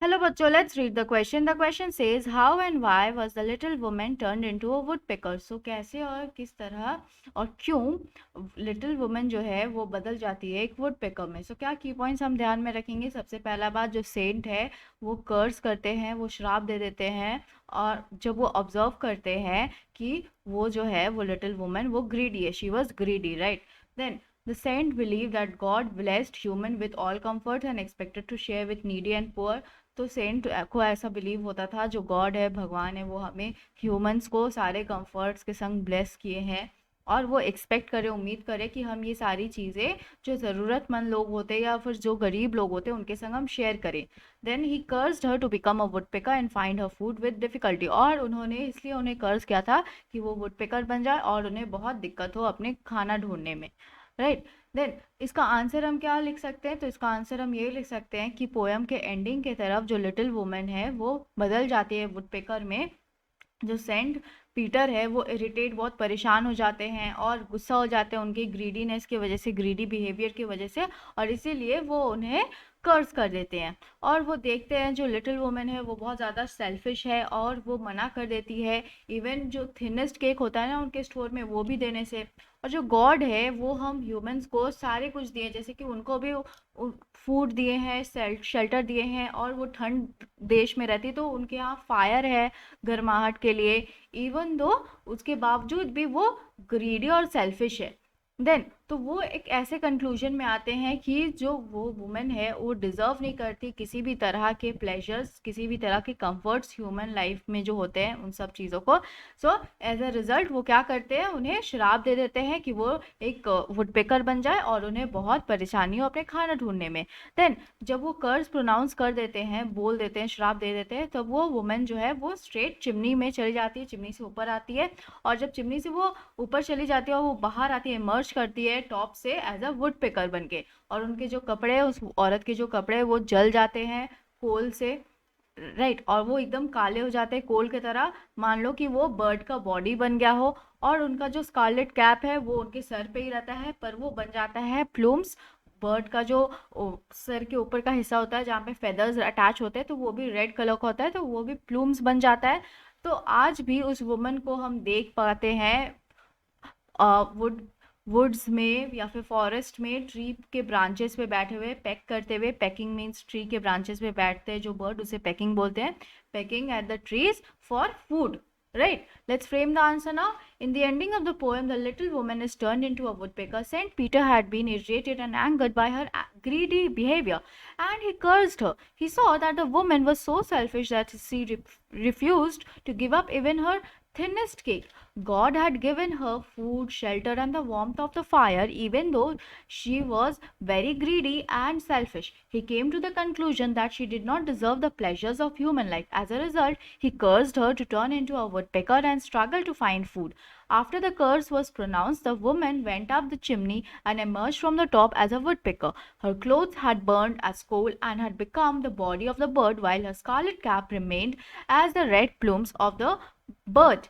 Hello बच्चों, let's read the question. The question says how and why was the little woman turned into a woodpecker? So कैसे और किस तरह और क्यों लिटिल वुमन जो है वो बदल जाती है एक वुडपेकर में. So क्या की पॉइंट्स हम ध्यान में रखेंगे. सबसे पहला बात, जो सेंट है वो कर्स करते हैं, वो श्राप दे देते हैं, और जब वो ऑब्जर्व करते हैं कि वो जो है वो लिटिल वुमन वो ग्रीडी है, she was greedy, right. Then the saint believed that God blessed human with all comforts and expected to share with needy and poor. तो सेंट को ऐसा बिलीव होता था, जो गॉड है, भगवान है, वो हमें ह्यूमंस को सारे कंफर्ट्स के संग ब्लेस किए हैं, और वो एक्सपेक्ट करे, उम्मीद करे कि हम ये सारी चीज़ें जो ज़रूरतमंद लोग होते हैं या फिर जो गरीब लोग होते हैं उनके संग हम शेयर करें. Then he cursed her to become a woodpecker and find her food with difficulty. और उन्होंने इसलिए उन्हें कर्ज किया था कि वो वुडपेकर बन जाए और उन्हें बहुत दिक्कत हो अपने खाना ढूंढने में, राइट. देन इसका आंसर हम क्या लिख सकते हैं. तो इसका आंसर हम ये लिख सकते हैं कि पोएम के एंडिंग के तरफ जो लिटिल वुमन है वो बदल जाती है वुडपेकर में. जो सेंट पीटर है वो इरिटेट, बहुत परेशान हो जाते हैं और गुस्सा हो जाते हैं उनकी ग्रीडीनेस की वजह से, ग्रीडी बिहेवियर की वजह से, और इसीलिए वो उन्हें कर्ज कर देते हैं. और वो देखते हैं जो लिटिल वुमन है वो बहुत ज़्यादा सेल्फिश है और वो मना कर देती है इवन जो थिनेस्ट केक होता है ना उनके स्टोर में वो भी देने से. और जो गॉड है वो हम ह्यूमंस को सारे कुछ दिए, जैसे कि उनको भी फूड दिए हैं, शेल्टर दिए हैं, और वो ठंड देश में रहती तो उनके यहाँ फायर है गर्माहट के लिए, इवन दो उसके बावजूद भी वो ग्रीडी और सेल्फिश है. देन तो वो एक ऐसे कंक्लूजन में आते हैं कि जो वो वुमेन है वो डिजर्व नहीं करती किसी भी तरह के प्लेजर्स, किसी भी तरह के कंफर्ट्स ह्यूमन लाइफ में जो होते हैं उन सब चीज़ों को. सो एज अ रिजल्ट वो क्या करते हैं, उन्हें श्राप दे देते हैं कि वो एक वुडपेकर बन जाए और उन्हें बहुत परेशानी हो अपने खाना ढूंढने में. देन जब वो कर्ज प्रोनाउंस कर देते हैं, बोल देते हैं, श्राप दे देते हैं, तब वो वुमेन जो है वो स्ट्रेट चिमनी में चली जाती है, चिमनी से ऊपर आती है. और जब चिमनी से वो ऊपर चली जाती है और वो बाहर आती है, इमर्ज करती है टॉप से एज अ वुड पेकर बन के. और उनके जो कपड़े, उस औरत के जो कपड़े वो जल जाते हैं कोल से, राइट. और वो एकदम काले हो जाते हैं कोल की तरह, मान लो कि वो बर्ड का बॉडी बन गया हो. और उनका जो स्कारलेट कैप है वो उनके सर पे ही रहता है, पर वो बन जाता है प्लूम्स. बर्ड का जो सर के ऊपर का हिस्सा होता है जहाँ पे फेदर्स अटैच होते हैं तो वो भी रेड कलर का होता है, तो वो भी प्लूम्स बन जाता है. तो आज भी उस वुमन को हम देख पाते हैं वुड वुड्स में या फिर फॉरेस्ट में ट्री के ब्रांचेस पे बैठे हुए पैक करते हुए. पैकिंग मीन्स ट्री के ब्रांचेस पे बैठते हैं जो बर्ड, उसे पैकिंग बोलते हैं. Packing at the trees for food, right. Let's frame the answer now. In the ending of the poem, the little woman is turned into a woodpecker. Saint Peter had been irritated and angered by her greedy behavior, and he cursed her. He saw that the woman was so selfish that she refused to give up even her thinnest cake. God had given her food, shelter, and the warmth of the fire, even though she was very greedy and selfish. He came to the conclusion that she did not deserve the pleasures of human life. As a result, he cursed her to turn into a woodpecker and struggle to find food. After the curse was pronounced, the woman went up the chimney and emerged from the top as a woodpecker. Her clothes had burned as coal and had become the body of the bird, while her scarlet cap remained as the red plumes of the bird.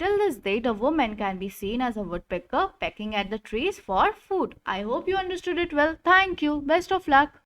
Till this date, a woman can be seen as a woodpecker pecking at the trees for food. I hope you understood it well. Thank you. Best of luck.